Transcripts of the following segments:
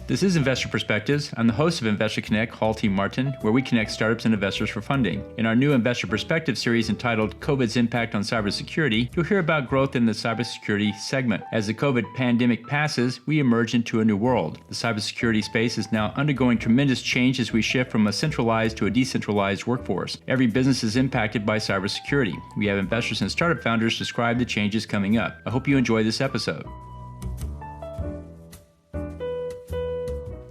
This is Investor Perspectives. I'm the host of Investor Connect, Hall T. Martin, where we connect startups and investors for funding. In our new Investor Perspective series entitled COVID's Impact on Cybersecurity, you'll hear about growth in the cybersecurity segment. As the COVID pandemic passes, we emerge into a new world. The cybersecurity space is now undergoing tremendous change as we shift from a centralized to a decentralized workforce. Every business is impacted by cybersecurity. We have investors and startup founders describe the changes coming up. I hope you enjoy this episode.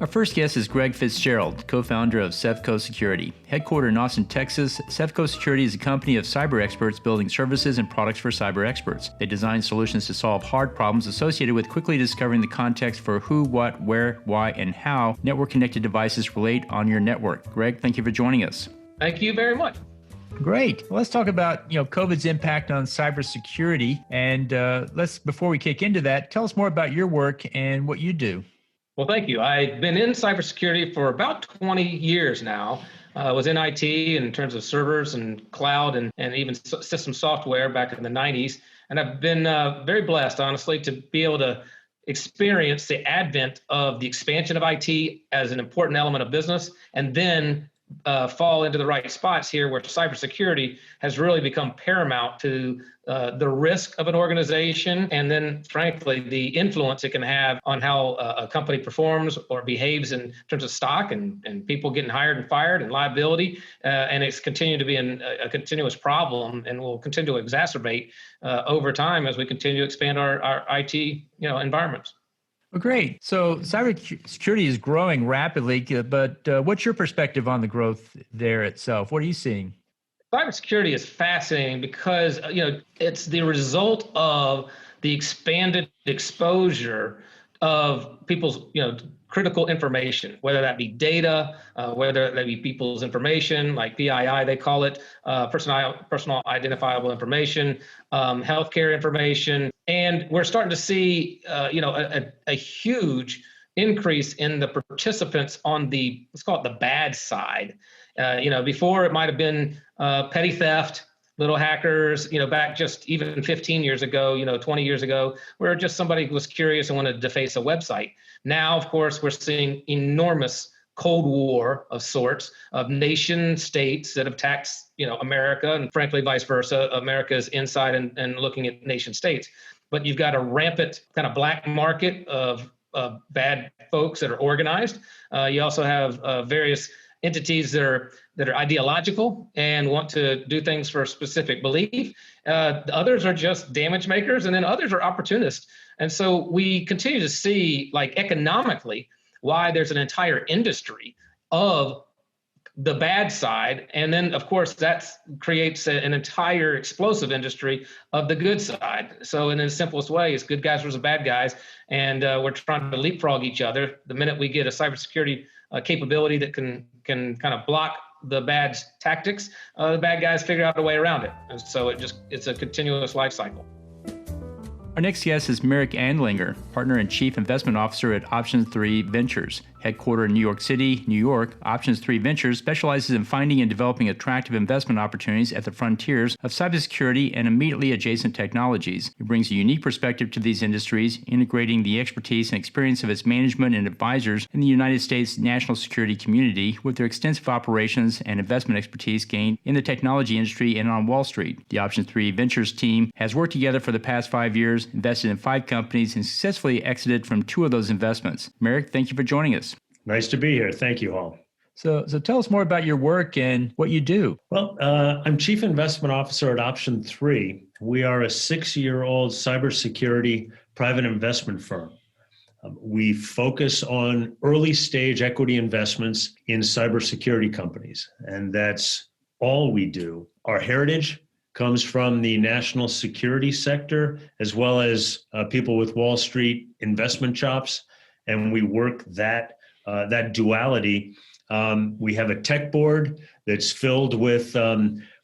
Our first guest is Greg Fitzgerald, co-founder of Sevco Security. Headquartered in Austin, Texas, Sevco Security is a company of cyber experts building services and products for cyber experts. They design solutions to solve hard problems associated with quickly discovering the context for who, what, where, why, and how network-connected devices relate on your network. Greg, thank you for joining us. Thank you very much. Great. Well, let's talk about COVID's impact on cybersecurity. And before we kick into that, tell us more about your work and what you do. Well, thank you. I've been in cybersecurity for about 20 years now. I was in IT in terms of servers and cloud and even system software back in the 90s. And I've been very blessed, honestly, to be able to experience the advent of the expansion of IT as an important element of business, and then fall into the right spots here where cybersecurity has really become paramount to the risk of an organization, and then, frankly, the influence it can have on how a company performs or behaves in terms of stock and people getting hired and fired and liability. And it's continued to be a continuous problem, and will continue to exacerbate over time as we continue to expand our IT environments. Well, great. So cybersecurity is growing rapidly, but what's your perspective on the growth there itself? What are you seeing? Cybersecurity is fascinating because it's the result of the expanded exposure of people's critical information, whether that be data, whether that be people's information, like PII they call it, personal identifiable information, healthcare information. And we're starting to see a huge increase in the participants on the, let's call it the bad side. Before it might have been petty theft, little hackers, back just even 15 years ago, 20 years ago, where just somebody was curious and wanted to deface a website. Now, of course, we're seeing enormous Cold War of sorts of nation states that have taxed, America, and frankly, vice versa. America is inside and looking at nation states. But you've got a rampant kind of black market of bad folks that are organized. You also have various entities that are ideological and want to do things for a specific belief. Others are just damage makers, and then others are opportunists. And so we continue to see, like, economically, why there's an entire industry of the bad side. And then, of course, that creates an entire explosive industry of the good side. So in the simplest way, it's good guys versus bad guys. And we're trying to leapfrog each other. The minute we get a cybersecurity capability that can kind of block the bad tactics, the bad guys figure out a way around it. And so it's a continuous life cycle. Our next guest is Merrick Andlinger, partner and chief investment officer at Options 3 Ventures. Headquartered in New York City, New York, Options 3 Ventures specializes in finding and developing attractive investment opportunities at the frontiers of cybersecurity and immediately adjacent technologies. He brings a unique perspective to these industries, integrating the expertise and experience of its management and advisors in the United States national security community with their extensive operations and investment expertise gained in the technology industry and on Wall Street. The Options 3 Ventures team has worked together for the past 5 years, invested in 5 companies, and successfully exited from 2 of those investments. Merrick, thank you for joining us. Nice to be here. Thank you all. So tell us more about your work and what you do. Well, I'm Chief Investment Officer at Option 3. We are a 6-year-old cybersecurity private investment firm. We focus on early stage equity investments in cybersecurity companies, and that's all we do. Our heritage comes from the national security sector, as well as people with Wall Street investment chops, and we work that duality. We have a tech board that's filled with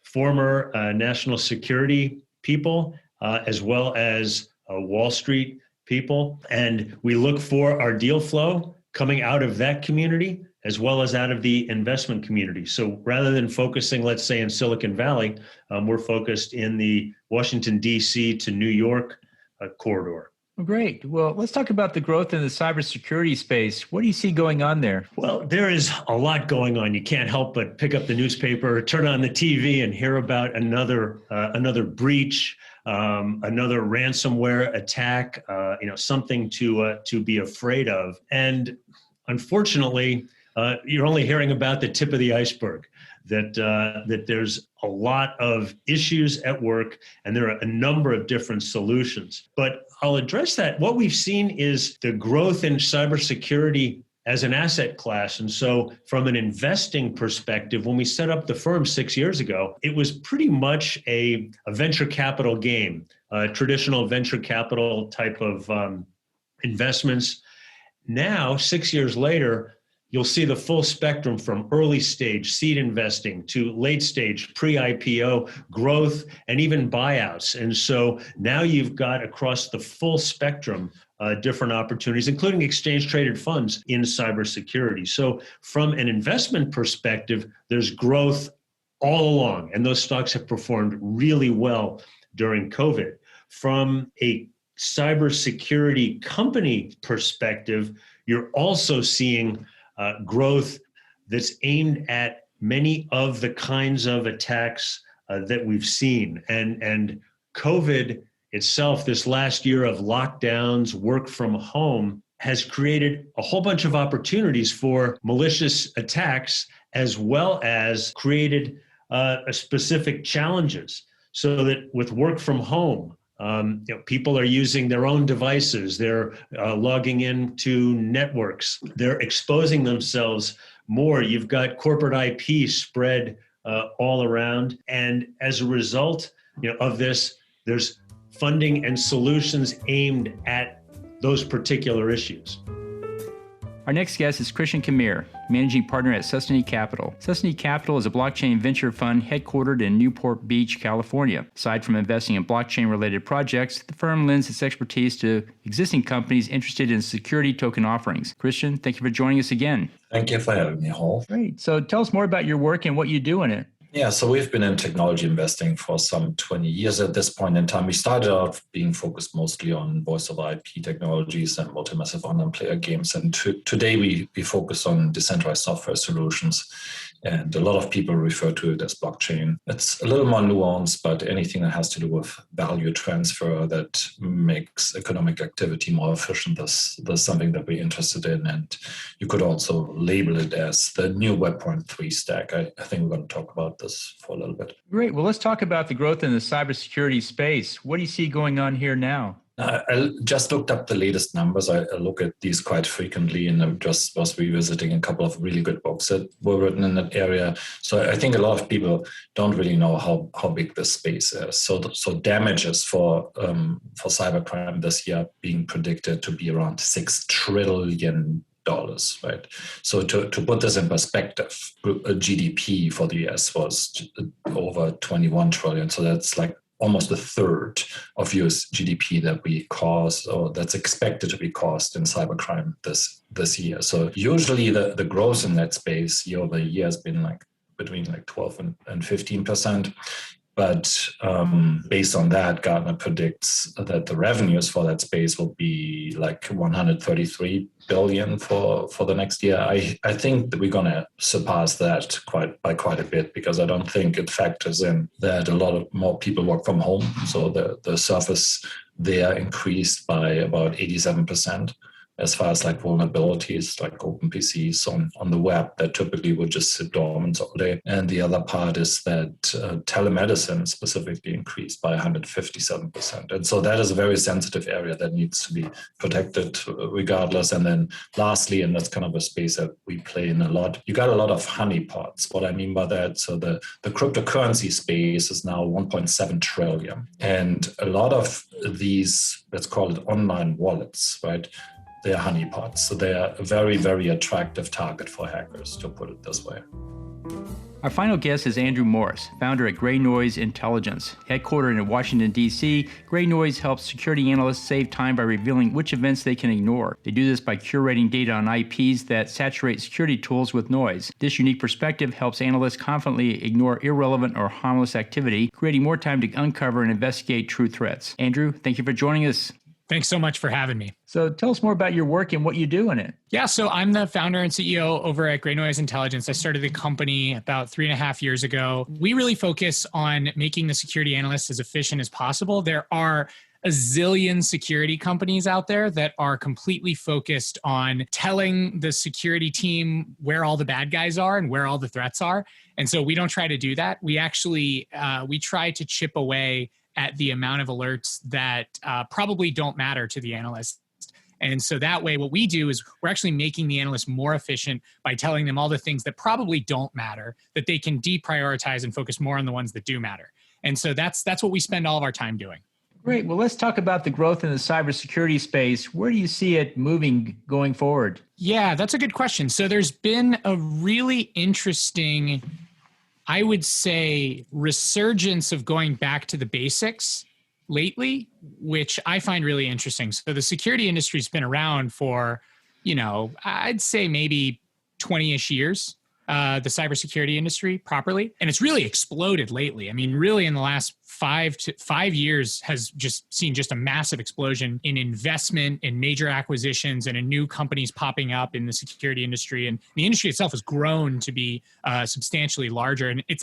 former national security people, as well as Wall Street people. And we look for our deal flow coming out of that community, as well as out of the investment community. So rather than focusing, let's say, in Silicon Valley, we're focused in the Washington, D.C. to New York corridor. Well, great. Well, let's talk about the growth in the cybersecurity space. What do you see going on there? Well, there is a lot going on. You can't help but pick up the newspaper, turn on the TV, and hear about another breach, another ransomware attack. Something to be afraid of. And unfortunately, you're only hearing about the tip of the iceberg. That there's a lot of issues at work, and there are a number of different solutions. But I'll address that. What we've seen is the growth in cybersecurity as an asset class. And so from an investing perspective, when we set up the firm 6 years ago, it was pretty much a venture capital game, a traditional venture capital type of investments. Now, 6 years later, you'll see the full spectrum from early stage seed investing to late stage pre-IPO growth and even buyouts. And so now you've got across the full spectrum different opportunities, including exchange traded funds in cybersecurity. So from an investment perspective, there's growth all along, and those stocks have performed really well during COVID. From a cybersecurity company perspective, you're also seeing growth that's aimed at many of the kinds of attacks that we've seen. And COVID itself, this last year of lockdowns, work from home, has created a whole bunch of opportunities for malicious attacks, as well as created specific challenges. So that with work from home, people are using their own devices. They're logging into networks. They're exposing themselves more. You've got corporate IP spread all around. And as a result of this, there's funding and solutions aimed at those particular issues. Our next guest is Christian Kmir, managing partner at Sustany Capital. Sustany Capital is a blockchain venture fund headquartered in Newport Beach, California. Aside from investing in blockchain-related projects, the firm lends its expertise to existing companies interested in security token offerings. Christian, thank you for joining us again. Thank you for having me, Hall. Great. So tell us more about your work and what you do in it. Yeah, so we've been in technology investing for some 20 years at this point in time. We started out being focused mostly on voice over IP technologies and multi-massive online player games. And today we focus on decentralized software solutions. And a lot of people refer to it as blockchain. It's a little more nuanced, but anything that has to do with value transfer that makes economic activity more efficient, that's something that we're interested in. And you could also label it as the new Web.3 stack. I think we're going to talk about this for a little bit. Great. Well, let's talk about the growth in the cybersecurity space. What do you see going on here now? I just looked up the latest numbers. I look at these quite frequently, and I just was revisiting a couple of really good books that were written in that area. So I think a lot of people don't really know how big this space is. So damages for cybercrime this year being predicted to be around $6 trillion. Right. So to put this in perspective, GDP for the US was over 21 trillion. So that's like almost a third of US GDP that we caused, or that's expected to be caused in cybercrime this year. So usually the growth in that space year over year has been like between like 12 and 15%. But based on that, Gartner predicts that the revenues for that space will be like 133 billion for the next year. I think that we're going to surpass that by quite a bit, because I don't think it factors in that a lot of more people work from home. So the surface there increased by about 87%. As far as like vulnerabilities, like open PCs on the web that typically would just sit dormant all day. And the other part is that telemedicine specifically increased by 157%. And so that is a very sensitive area that needs to be protected regardless. And then lastly, and that's kind of a space that we play in a lot, you got a lot of honeypots. What I mean by that, so the cryptocurrency space is now 1.7 trillion. And a lot of these, let's call it online wallets, right? They are honeypots. So they are a very, very attractive target for hackers, to put it this way. Our final guest is Andrew Morris, founder at GreyNoise Intelligence. Headquartered in Washington, D.C., GreyNoise helps security analysts save time by revealing which events they can ignore. They do this by curating data on IPs that saturate security tools with noise. This unique perspective helps analysts confidently ignore irrelevant or harmless activity, creating more time to uncover and investigate true threats. Andrew, thank you for joining us. Thanks so much for having me. So tell us more about your work and what you do in it. Yeah, so I'm the founder and CEO over at GreyNoise Intelligence. I started the company about 3.5 years ago. We really focus on making the security analyst as efficient as possible. There are a zillion security companies out there that are completely focused on telling the security team where all the bad guys are and where all the threats are. And so we don't try to do that. We actually, we try to chip away at the amount of alerts that probably don't matter to the analyst. And so that way, what we do is we're actually making the analyst more efficient by telling them all the things that probably don't matter, that they can deprioritize and focus more on the ones that do matter. And so that's what we spend all of our time doing. Great. Well, let's talk about the growth in the cybersecurity space. Where do you see it moving going forward? Yeah, that's a good question. So there's been a really interesting, I would say, resurgence of going back to the basics lately, which I find really interesting. So the security industry's been around for, I'd say maybe 20-ish years, the cybersecurity industry properly. And it's really exploded lately. I mean, really in the last 5 years has just seen just a massive explosion in investment, in major acquisitions, and in new companies popping up in the security industry. And the industry itself has grown to be substantially larger. And it's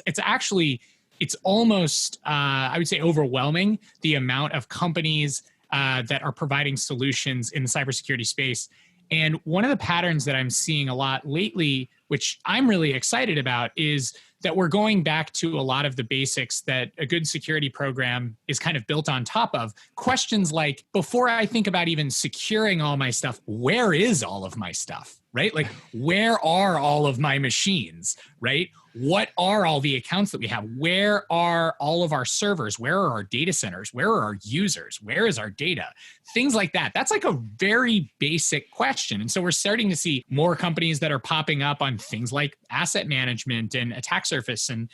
almost, I would say, overwhelming, the amount of companies that are providing solutions in the cybersecurity space. And one of the patterns that I'm seeing a lot lately, which I'm really excited about, is that we're going back to a lot of the basics that a good security program is kind of built on top of. Questions like, before I think about even securing all my stuff, where is all of my stuff, right? Like, where are all of my machines, right? What are all the accounts that we have? Where are all of our servers? Where are our data centers? Where are our users? Where is our data? Things like that. That's like a very basic question. And so we're starting to see more companies that are popping up on things like asset management and attack surface and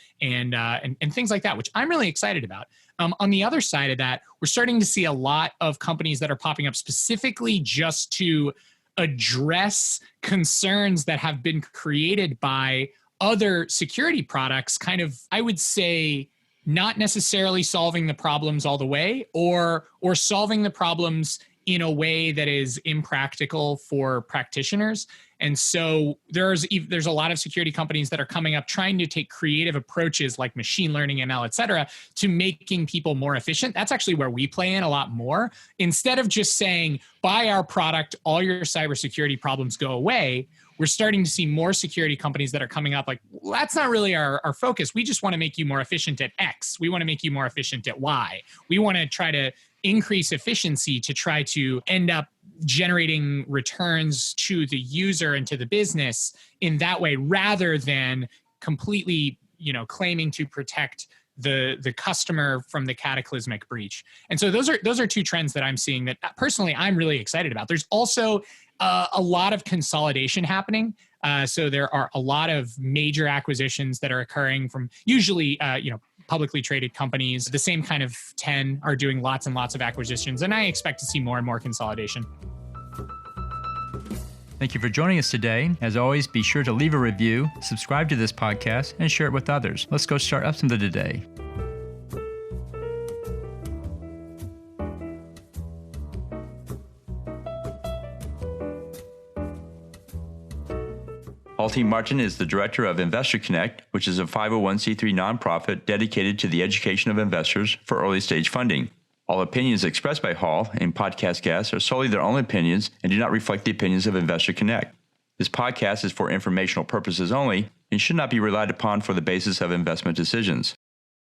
things like that, which I'm really excited about. On the other side of that, we're starting to see a lot of companies that are popping up specifically just to address concerns that have been created by other security products, kind of, I would say, not necessarily solving the problems all the way, or solving the problems in a way that is impractical for practitioners. And so there's a lot of security companies that are coming up trying to take creative approaches like machine learning, ML, et cetera, to making people more efficient. That's actually where we play in a lot more. Instead of just saying, buy our product, all your cybersecurity problems go away, we're starting to see more security companies that are coming up like, well, that's not really our focus. We just want to make you more efficient at X. We want to make you more efficient at Y. We want to try to increase efficiency to try to end up generating returns to the user and to the business in that way, rather than completely, claiming to protect the customer from the cataclysmic breach. And so those are two trends that I'm seeing that personally I'm really excited about. There's also a lot of consolidation happening. So there are a lot of major acquisitions that are occurring from usually, publicly traded companies. The same kind of 10 are doing lots and lots of acquisitions, and I expect to see more and more consolidation. Thank you for joining us today. As always, be sure to leave a review, subscribe to this podcast, and share it with others. Let's go start up something today. Paul T. Martin is the director of Investor Connect, which is a 501c3 nonprofit dedicated to the education of investors for early stage funding. All opinions expressed by Hall and podcast guests are solely their own opinions and do not reflect the opinions of Investor Connect. This podcast is for informational purposes only and should not be relied upon for the basis of investment decisions.